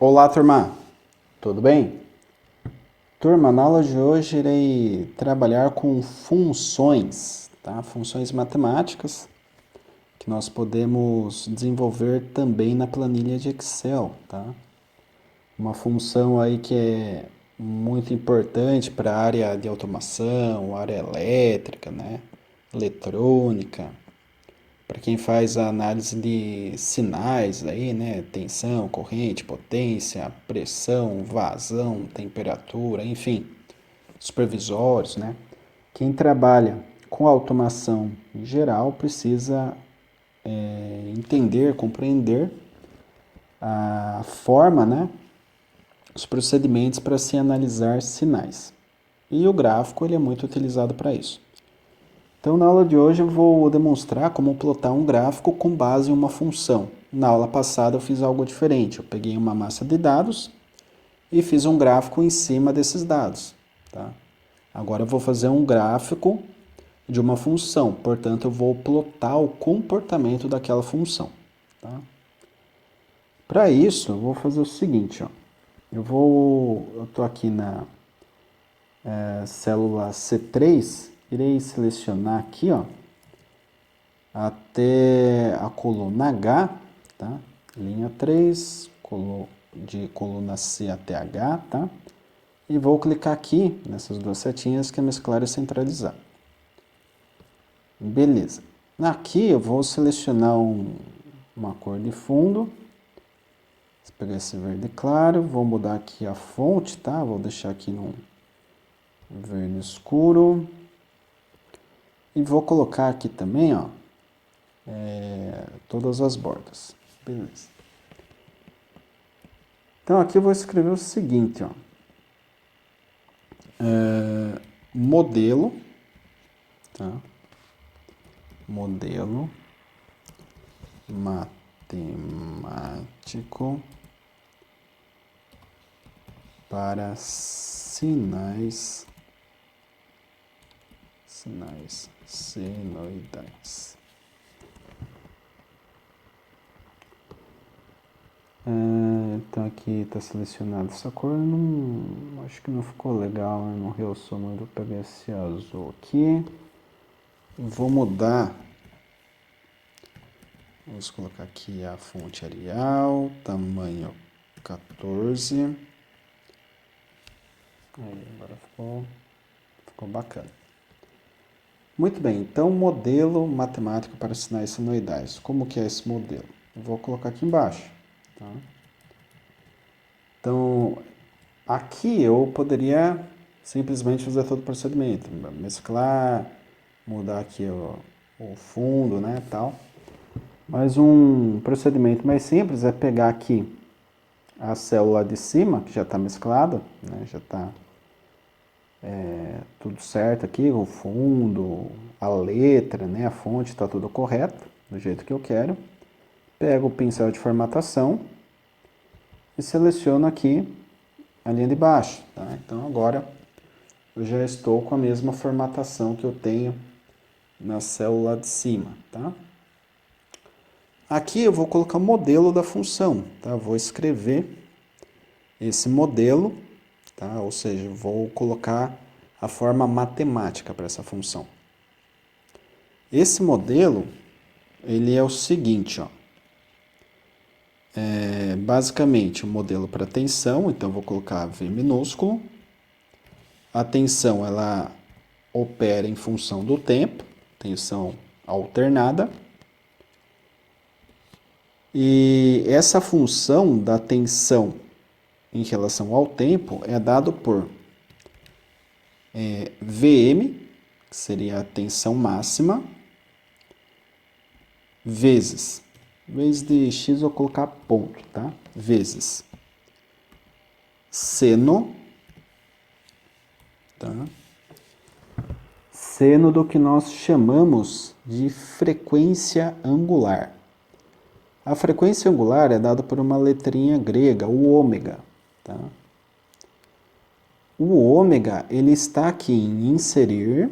Olá, turma! Tudo bem? Turma, na aula de hoje irei trabalhar com funções, tá? Funções matemáticas que nós podemos desenvolver também na planilha de Excel, tá? Uma função aí que é muito importante para a área de automação, área elétrica, né? Eletrônica, para quem faz a análise de sinais aí, né? Tensão, corrente, potência, pressão, vazão, temperatura, enfim, supervisórios, né? Quem trabalha com automação em geral precisa entender, compreender a forma, né? Os procedimentos para se analisar sinais. E o gráfico ele é muito utilizado para isso. Então, na aula de hoje eu vou demonstrar como plotar um gráfico com base em uma função. Na aula passada eu fiz algo diferente. Eu peguei uma massa de dados e fiz um gráfico em cima desses dados. Tá? Agora eu vou fazer um gráfico de uma função, portanto eu vou plotar o comportamento daquela função. Tá? Para isso, eu vou fazer o seguinte. Ó. Eu estou aqui na célula C3, irei selecionar aqui, ó, até a coluna H, tá? Linha 3, de coluna C até H, tá? E vou clicar aqui nessas duas setinhas que é mesclar e centralizar. Beleza. Aqui eu vou selecionar uma cor de fundo. Vou pegar esse verde claro, vou mudar aqui a fonte, tá? Vou deixar aqui no verde escuro. E vou colocar aqui também, ó, todas as bordas. Beleza. Então aqui eu vou escrever o seguinte, ó. Modelo, tá? Modelo matemático para sinais senoidais. Então aqui está selecionada essa cor, acho que não ficou legal, né? Não realçou muito. Vou pegar esse azul aqui, vou mudar, vamos colocar aqui a fonte Arial, tamanho 14, aí agora ficou bacana. Muito bem, então modelo matemático para sinais senoidais, como que é esse modelo? Eu vou colocar aqui embaixo, tá? Então, aqui eu poderia simplesmente fazer todo o procedimento, mesclar, mudar aqui o fundo, né, tal. Mas um procedimento mais simples é pegar aqui a célula de cima, que já está mesclada, né, já está tudo certo aqui, o fundo, a letra, né, a fonte, está tudo correto, do jeito que eu quero. Pego o pincel de formatação e seleciono aqui a linha de baixo. Tá? Então agora eu já estou com a mesma formatação que eu tenho na célula de cima. Tá? Aqui eu vou colocar o modelo da função. Tá? Vou escrever esse modelo, tá? Ou seja, vou colocar a forma matemática para essa função. Esse modelo ele é o seguinte, ó. Basicamente, um modelo para tensão, então vou colocar V minúsculo. A tensão, ela opera em função do tempo, tensão alternada. E essa função da tensão em relação ao tempo é dado por Vm, que seria a tensão máxima, vezes de x eu vou colocar ponto, tá? Vezes seno, tá? Seno do que nós chamamos de frequência angular. A frequência angular é dada por uma letrinha grega, o ômega, tá? O ômega, ele está aqui em inserir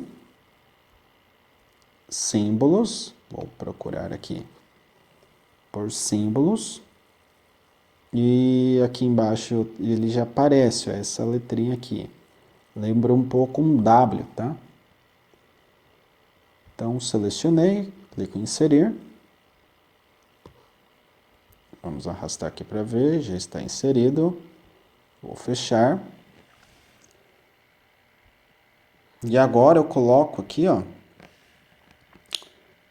símbolos, vou procurar aqui por símbolos, E aqui embaixo ele já aparece, ó, essa letrinha aqui. Lembra um pouco um W, tá? Então, selecionei, clico em inserir. Vamos arrastar aqui para ver, já está inserido. Vou fechar. E agora eu coloco aqui, ó,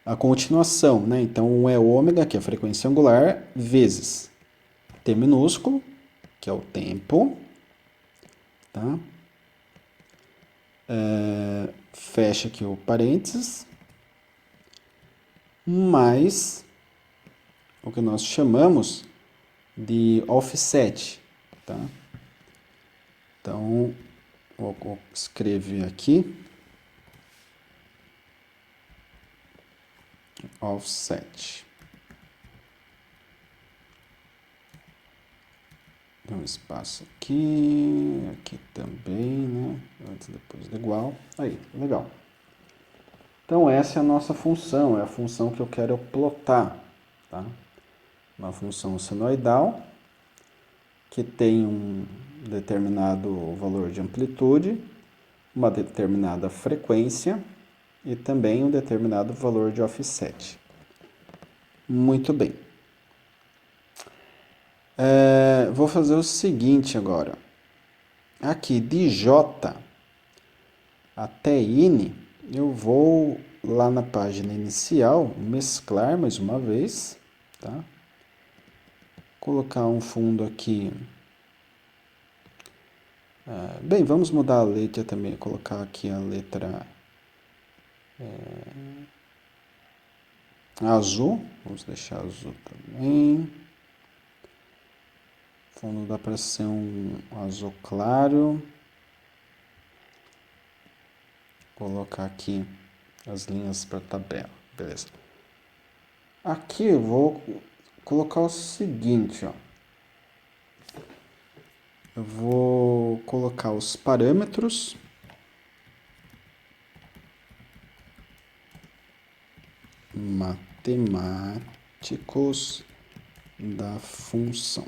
a continuação, né? Então, é ômega, que é a frequência angular, vezes T minúsculo, que é o tempo, tá? Fecha aqui o parênteses, mais o que nós chamamos de offset, tá? Então, vou escrever aqui, offset. Tem um espaço aqui, aqui também, né? Antes e depois do igual. Aí, legal. Então, essa é a nossa função, é a função que eu quero plotar, tá? Uma função senoidal, que tem um determinado valor de amplitude, uma determinada frequência e também um determinado valor de offset. Muito bem. Vou fazer o seguinte agora. Aqui de J até N, eu vou lá na página inicial, mesclar mais uma vez, tá? Colocar um fundo aqui. Bem, vamos mudar a letra também, colocar aqui a letra azul, vamos deixar azul também. O fundo dá para ser um azul claro. Colocar aqui as linhas para tabela, beleza. Aqui eu vou colocar o seguinte, ó. Eu vou colocar os parâmetros matemáticos da função.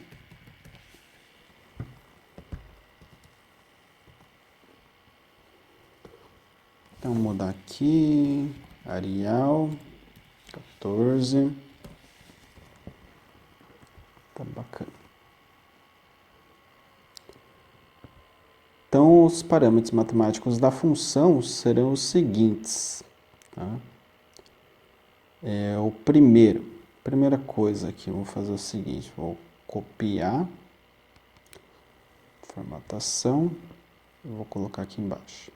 Então, mudar aqui, Arial 14. Tá bacana. Então, os parâmetros matemáticos da função serão os seguintes, tá? O primeira coisa aqui, eu vou fazer o seguinte, vou copiar, formatação, e vou colocar aqui embaixo.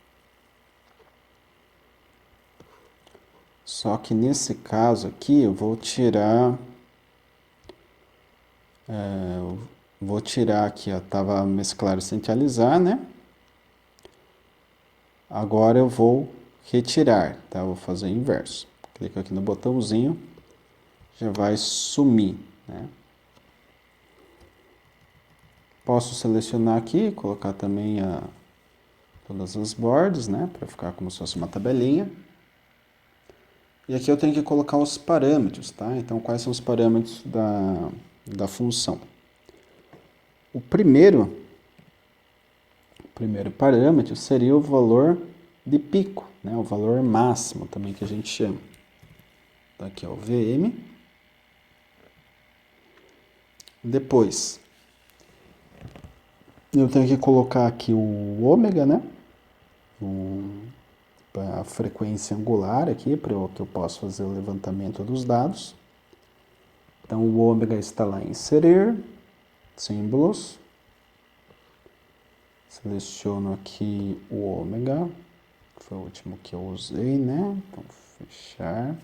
Só que nesse caso aqui, eu vou tirar, aqui, ó, tava mesclar e centralizar, né? Agora eu vou retirar, tá? Vou fazer o inverso. Clico aqui no botãozinho, já vai sumir, né? Posso selecionar aqui, colocar também todas as bordas, né? Para ficar como se fosse uma tabelinha. E aqui eu tenho que colocar os parâmetros, tá? Então, quais são os parâmetros da função? O primeiro parâmetro seria o valor de pico, né? O valor máximo também que a gente chama. Então, aqui é o VM. Depois, eu tenho que colocar aqui o ômega, né? A frequência angular aqui, para que eu possa fazer o levantamento dos dados. Então, o ômega está lá em inserir, símbolos. Seleciono aqui o ômega, foi o último que eu usei, né? Então, fechar.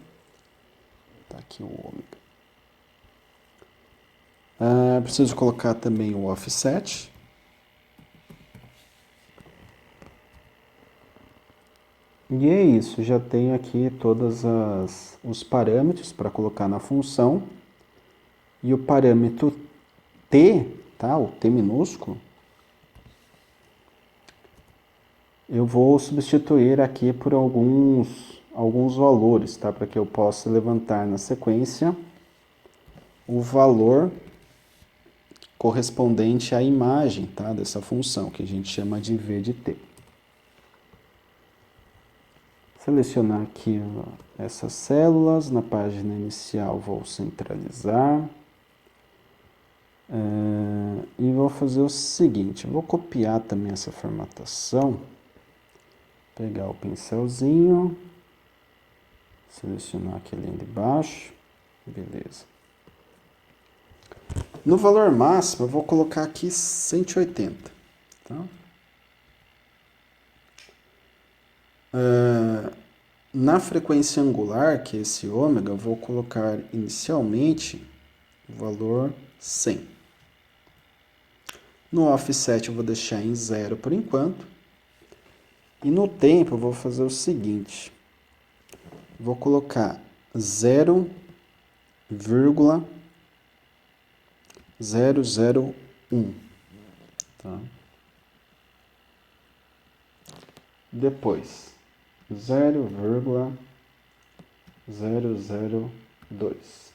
Tá aqui o ômega. Preciso colocar também o offset. E é isso, já tenho aqui todos os parâmetros para colocar na função. E o parâmetro t, tá? O t minúsculo, eu vou substituir aqui por alguns valores, tá? Para que eu possa levantar na sequência o valor correspondente à imagem, tá, dessa função, que a gente chama de v de t. Selecionar aqui essas células, na página inicial vou centralizar. E vou fazer o seguinte, vou copiar também essa formatação, pegar o pincelzinho, selecionar aqui a linha de baixo, beleza. No valor máximo eu vou colocar aqui 180, tá? Na frequência angular, que é esse ômega, eu vou colocar inicialmente o valor 100. No offset eu vou deixar em 0 por enquanto. E no tempo eu vou fazer o seguinte. Vou colocar 0,001. Tá? Depois, 0,002.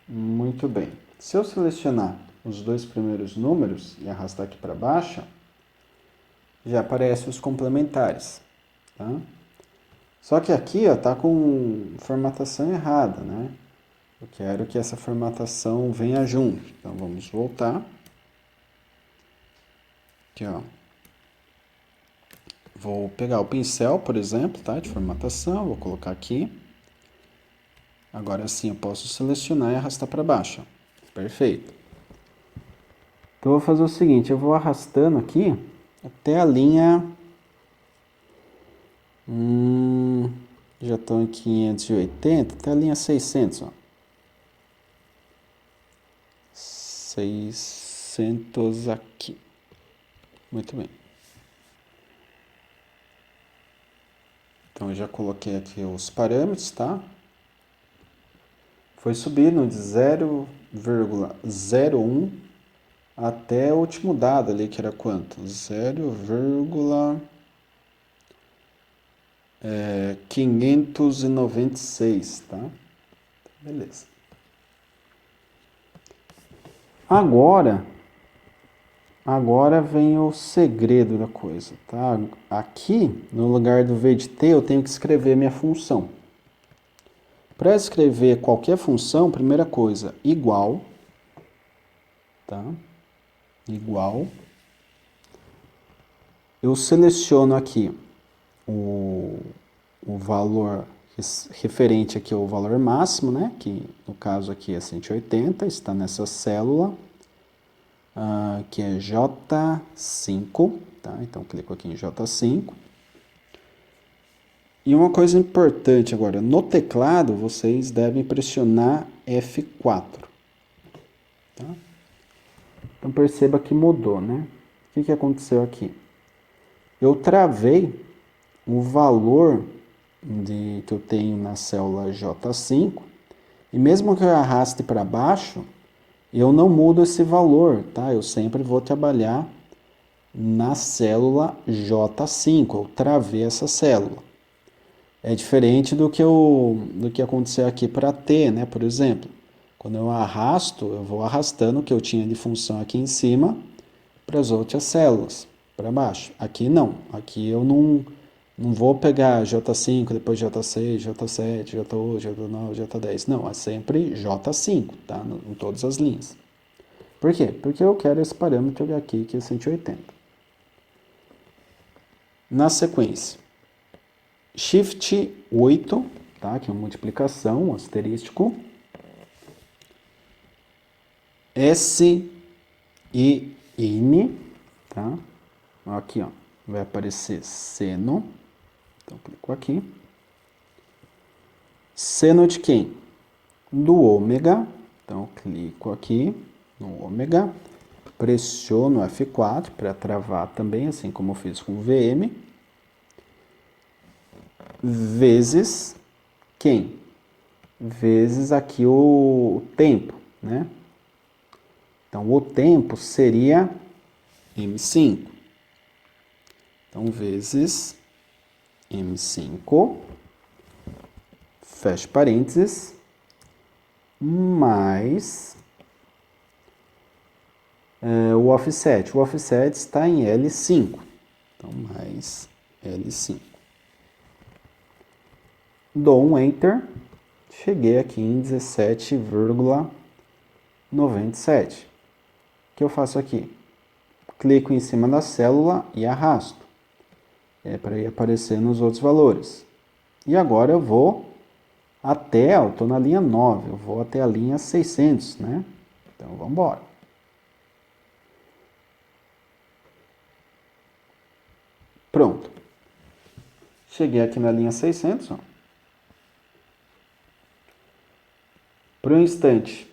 Muito bem. Se eu selecionar os dois primeiros números e arrastar aqui para baixo, já aparecem os complementares, tá? Só que aqui está com formatação errada, né? Eu quero que essa formatação venha junto. Então, vamos voltar. Aqui, ó. Vou pegar o pincel, por exemplo, tá? De formatação, vou colocar aqui. Agora sim eu posso selecionar e arrastar para baixo. Perfeito. Então, eu vou fazer o seguinte, eu vou arrastando aqui até a linha... já estão em 580, até a linha 600, ó. 600 aqui. Muito bem. Então, eu já coloquei aqui os parâmetros, tá? Foi subindo de 0,01 até o último dado ali, que era quanto? 0,596, tá? Beleza. Agora vem o segredo da coisa, tá? Aqui, no lugar do v de t, eu tenho que escrever minha função. Para escrever qualquer função, primeira coisa, igual, tá? Igual. Eu seleciono aqui o valor referente aqui ao valor máximo, né? Que no caso aqui é 180, está nessa célula, que é J5, tá? Então clico aqui em J5. E uma coisa importante agora, no teclado vocês devem pressionar F4. Tá? Então perceba que mudou, né? O que aconteceu aqui? Eu travei o valor que eu tenho na célula J5, e mesmo que eu arraste para baixo, eu não mudo esse valor, tá? Eu sempre vou trabalhar na célula J5, eu travei essa célula. É diferente do que aconteceu aqui para T, né? Por exemplo, quando eu arrasto, eu vou arrastando o que eu tinha de função aqui em cima para as outras células, para baixo. Aqui não, aqui eu não vou pegar J5, depois J6, J7, J8, J9, J10. Não, é sempre J5, tá? Em todas as linhas. Por quê? Porque eu quero esse parâmetro aqui, que é 180. Na sequência, Shift 8, tá? Que é uma multiplicação, um asterístico. S e N, tá? Aqui, ó, vai aparecer seno. Então, clico aqui. Seno de quem? Do ômega. Então, clico aqui no ômega. Pressiono F4 para travar também, assim como eu fiz com o VM. Vezes quem? Vezes aqui o tempo, né? Então, o tempo seria M5. Então, vezes M5, fecha parênteses, mais O offset. O offset está em L5. Então, mais L5. Dou um Enter. Cheguei aqui em 17,97. O que eu faço aqui? Clico em cima da célula e arrasto. É para ir aparecendo os outros valores. E agora eu vou até, eu estou na linha 9, eu vou até a linha 600, né? Então, vamos embora. Pronto. Cheguei aqui na linha 600, ó. Por um instante,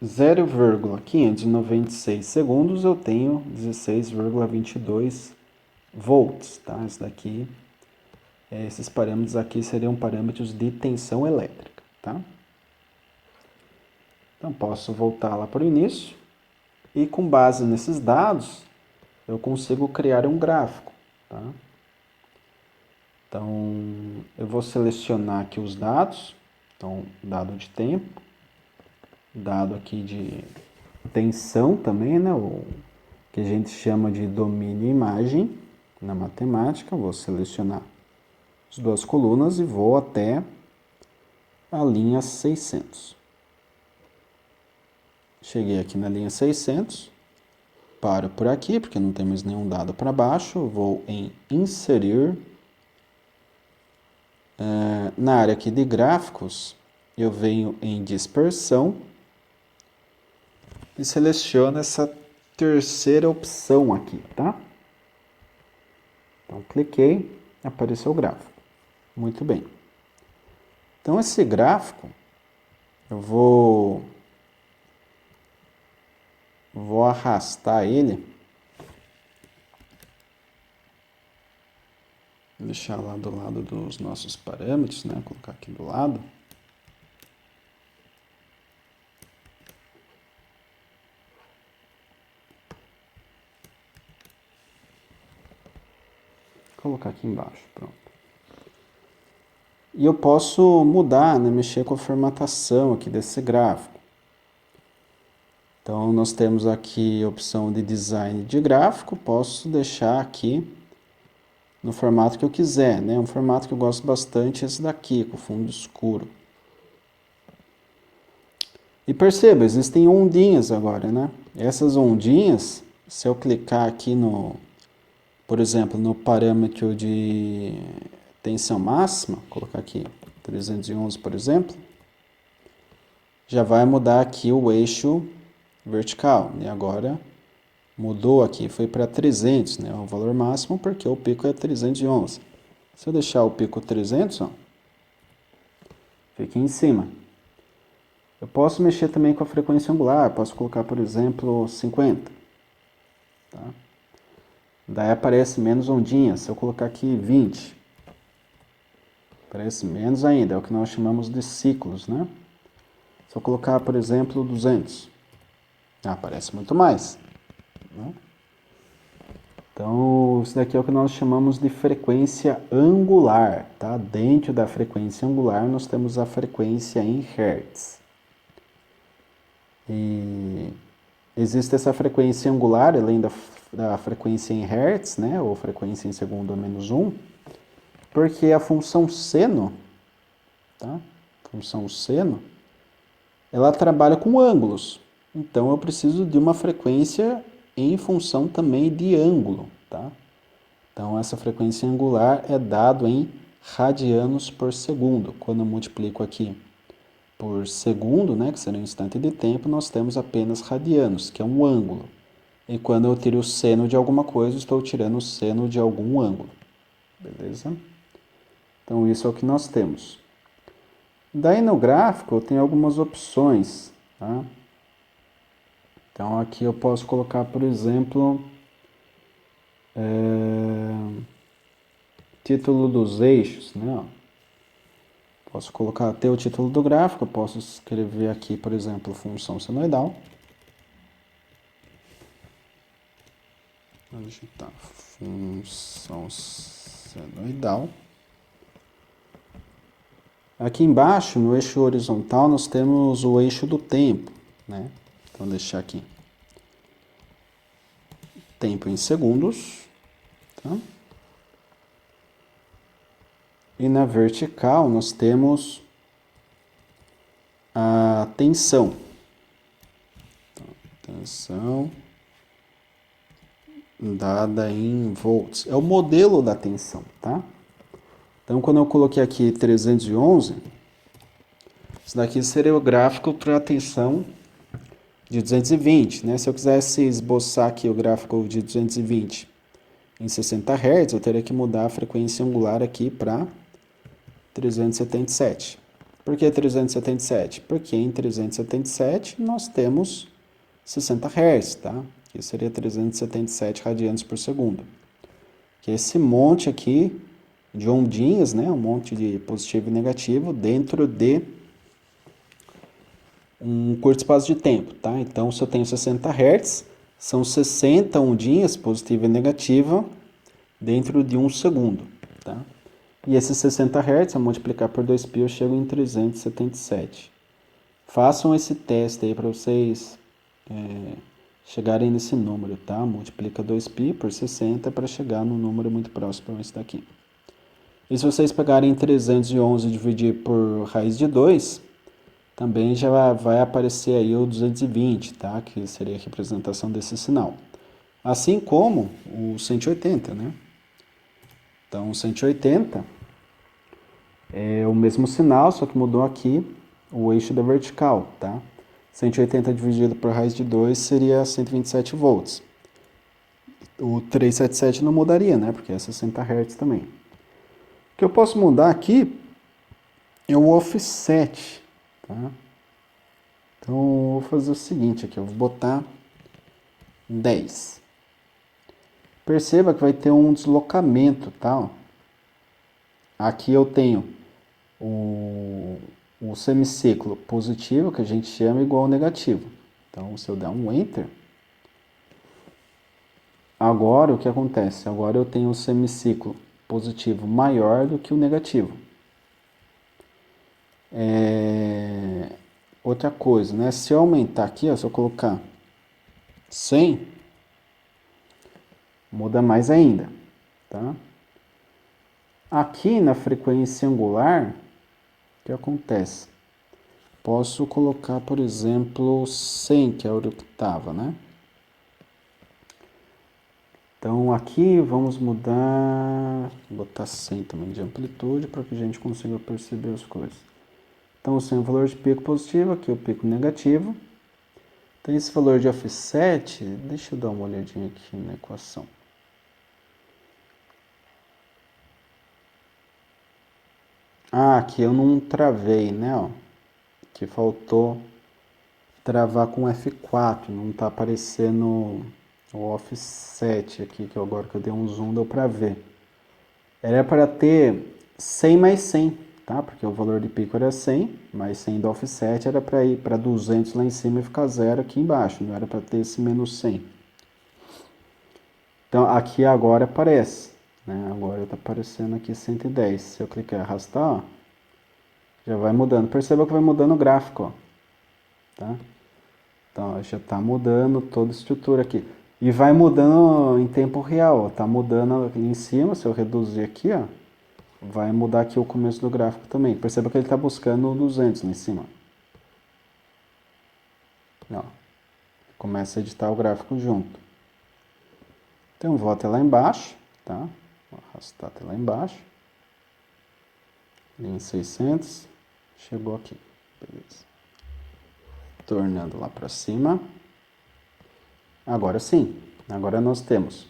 0,596 segundos, eu tenho 16,22 volts, tá? Isso daqui, esses parâmetros aqui seriam parâmetros de tensão elétrica, tá? Então, posso voltar lá para o início e, com base nesses dados, eu consigo criar um gráfico, tá? Então, eu vou selecionar aqui os dados. Então, dado de tempo, dado aqui de tensão também, né? O que a gente chama de domínio imagem na matemática. Vou selecionar as duas colunas e vou até a linha 600. Cheguei aqui na linha 600, paro por aqui, porque não tem mais nenhum dado para baixo, vou em inserir. Na área aqui de gráficos, eu venho em dispersão e seleciono essa terceira opção aqui, tá? Então, cliquei, apareceu o gráfico. Muito bem. Então, esse gráfico, eu vou arrastar ele. Vou deixar lá do lado dos nossos parâmetros, né? Vou colocar aqui do lado. Vou colocar aqui embaixo, pronto. E eu posso mudar, né? Mexer com a formatação aqui desse gráfico. Então, nós temos aqui a opção de design de gráfico. Posso deixar aqui no formato que eu quiser, né? Um formato que eu gosto bastante é esse daqui, com fundo escuro. E perceba, existem ondinhas agora, né? Essas ondinhas, se eu clicar aqui no, por exemplo, no parâmetro de tensão máxima, vou colocar aqui 311, por exemplo, já vai mudar aqui o eixo vertical. E agora mudou aqui, foi para 300, né? O valor máximo, porque o pico é 311. Se eu deixar o pico 300, ó, fica em cima. Eu posso mexer também com a frequência angular, posso colocar, por exemplo, 50. Tá? Daí aparece menos ondinhas. Se eu colocar aqui 20, aparece menos ainda, é o que nós chamamos de ciclos, né? Se eu colocar, por exemplo, 200, aparece muito mais, né? Então, isso daqui é o que nós chamamos de frequência angular, tá? Dentro da frequência angular, nós temos a frequência em Hertz. E existe essa frequência angular, além da frequência em Hertz, né? Ou frequência em segundo a menos 1, porque a função seno, tá? A função seno, ela trabalha com ângulos. Então, eu preciso de uma frequência em função também de ângulo, tá? Então, essa frequência angular é dado em radianos por segundo. Quando eu multiplico aqui por segundo, né, que seria um instante de tempo, nós temos apenas radianos, que é um ângulo. E quando eu tiro o seno de alguma coisa, estou tirando o seno de algum ângulo. Beleza? Então, isso é o que nós temos. Daí, no gráfico, eu tenho algumas opções, tá? Então, aqui eu posso colocar, por exemplo, título dos eixos, né? Posso colocar até o título do gráfico, eu posso escrever aqui, por exemplo, função senoidal. Vou digitar função senoidal. Aqui embaixo, no eixo horizontal, nós temos o eixo do tempo, né? Então, vou deixar aqui. tempo em segundos, tá? E na vertical nós temos a tensão. Tensão dada em volts. É o modelo da tensão, tá? Então, quando eu coloquei aqui 311, isso daqui seria o gráfico para a tensão de 220, né? Se eu quisesse esboçar aqui o gráfico de 220 em 60 Hz, eu teria que mudar a frequência angular aqui para 377. Por que 377? Porque em 377 nós temos 60 Hz, tá? Que seria 377 radianos por segundo. Que é esse monte aqui de ondinhas, né? Um monte de positivo e negativo dentro de um curto espaço de tempo, tá? Então, se eu tenho 60 Hz, são 60 ondinhas positiva e negativa dentro de 1 segundo, tá? E esses 60 Hz, se eu multiplicar por 2π, eu chego em 377. Façam esse teste aí para vocês chegarem nesse número, tá? Multiplica 2π por 60 para chegar num número muito próximo desse daqui. E se vocês pegarem 311 e dividir por raiz de 2, também já vai aparecer aí o 220, tá? Que seria a representação desse sinal. Assim como o 180, né? Então, o 180 é o mesmo sinal, só que mudou aqui o eixo da vertical, tá? 180 dividido por raiz de 2 seria 127 volts. O 377 não mudaria, né? Porque é 60 Hz também. O que eu posso mudar aqui é o offset, tá? Então, eu vou fazer o seguinte aqui, eu vou botar 10. Perceba que vai ter um deslocamento, tá? Aqui eu tenho o semiciclo positivo, que a gente chama, igual ao negativo. Então, se eu der um Enter, agora o que acontece? Agora eu tenho o semiciclo positivo maior do que o negativo. Outra coisa, né? Se eu aumentar aqui, ó, se eu colocar 100, muda mais ainda, tá? Aqui na frequência angular, o que acontece? Posso colocar, por exemplo, 100, que é o que estava, né? Então aqui vamos mudar, vou botar 100 também de amplitude para que a gente consiga perceber as coisas. Então, 100 é o valor de pico positivo, aqui o pico negativo. Então, esse valor de offset, deixa eu dar uma olhadinha aqui na equação. Ah, aqui eu não travei, né? Ó, que faltou travar com F4, não está aparecendo o offset aqui, que agora que eu dei um zoom deu para ver. Era para ter 100 mais 100, tá? Porque o valor de pico era 100, mais 100 do offset era para ir para 200 lá em cima e ficar zero aqui embaixo, não era para ter esse menos 100. Então aqui agora aparece, né? Agora está aparecendo aqui 110. Se eu clicar e arrastar, ó, já vai mudando. Perceba que vai mudando o gráfico, ó, tá? Então já está mudando toda a estrutura aqui. E vai mudando em tempo real, ó. Tá mudando aqui em cima, se eu reduzir aqui, ó, vai mudar aqui o começo do gráfico também. Perceba que ele está buscando o 200 lá em cima. Ó, começa a editar o gráfico junto. Então vou até lá embaixo, tá? Vou arrastar até lá embaixo. Em 600, chegou aqui, beleza. Tornando lá para cima. Agora sim, agora nós temos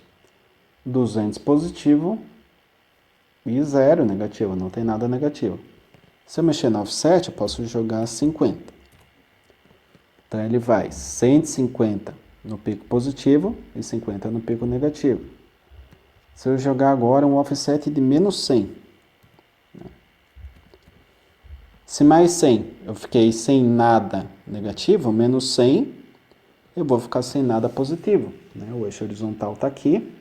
200 positivo e 0 negativo, não tem nada negativo. Se eu mexer no offset, eu posso jogar 50. Então ele vai 150 no pico positivo e 50 no pico negativo. Se eu jogar agora um offset de menos 100, se mais 100 eu fiquei sem nada negativo, menos 100 eu vou ficar sem nada positivo, né? O eixo horizontal está aqui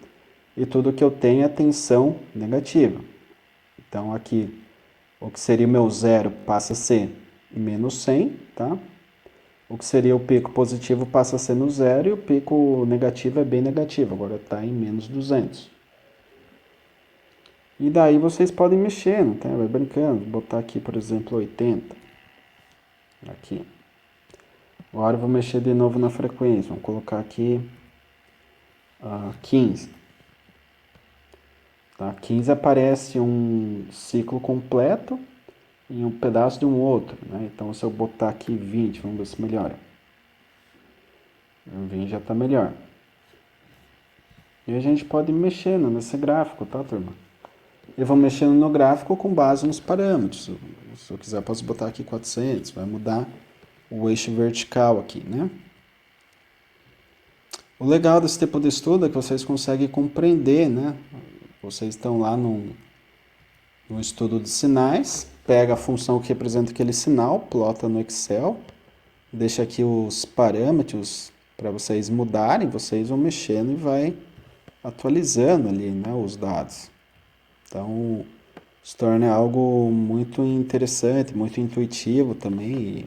e tudo que eu tenho é tensão negativa. Então aqui o que seria o meu zero passa a ser menos 100, tá? o que seria o pico positivo passa a ser no zero e o pico negativo é bem negativo, agora está em menos 200. E daí vocês podem mexer, tá? Vai brincando, vou botar aqui, por exemplo, 80. Aqui. Agora eu vou mexer de novo na frequência, vamos colocar aqui 15. Tá? 15 aparece um ciclo completo em um pedaço de um outro, né? Então se eu botar aqui 20, vamos ver se melhora. 20 já está melhor. E a gente pode ir mexendo nesse gráfico, tá, turma? Eu vou mexendo no gráfico com base nos parâmetros. Se eu quiser, posso botar aqui 400, vai mudar o eixo vertical aqui, né? O legal desse tipo de estudo é que vocês conseguem compreender, né? Vocês estão lá no estudo de sinais, pega a função que representa aquele sinal, plota no Excel, deixa aqui os parâmetros para vocês mudarem, vocês vão mexendo e vai atualizando ali, né, os dados. Então, se torna algo muito interessante, muito intuitivo também,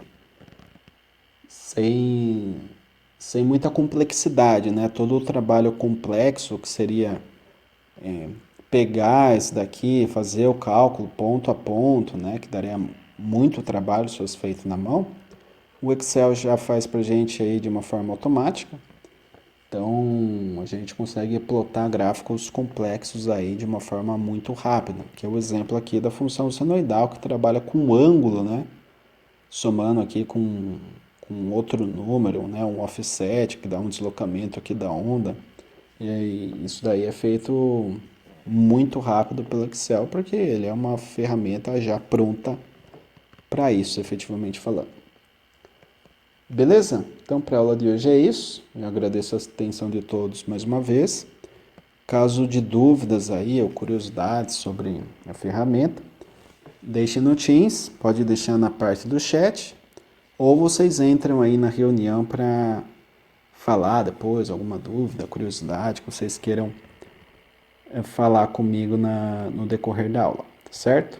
sem muita complexidade, né? Todo o trabalho complexo que seria pegar esse daqui, fazer o cálculo ponto a ponto, né? Que daria muito trabalho se fosse feito na mão. O Excel já faz pra gente aí de uma forma automática. Então, a gente consegue plotar gráficos complexos aí de uma forma muito rápida, que é o exemplo aqui da função senoidal, que trabalha com ângulo, né? Somando aqui com outro número, né? Um offset, que dá um deslocamento aqui da onda. E aí, isso daí é feito muito rápido pelo Excel, porque ele é uma ferramenta já pronta para isso, efetivamente falando. Beleza? Então, para a aula de hoje é isso. Eu agradeço a atenção de todos mais uma vez. Caso de dúvidas aí ou curiosidades sobre a ferramenta, deixe no Teams, pode deixar na parte do chat, ou vocês entram aí na reunião para falar depois alguma dúvida, curiosidade que vocês queiram falar comigo no decorrer da aula, certo?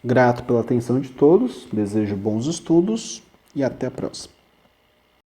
Grato pela atenção de todos, desejo bons estudos e até a próxima.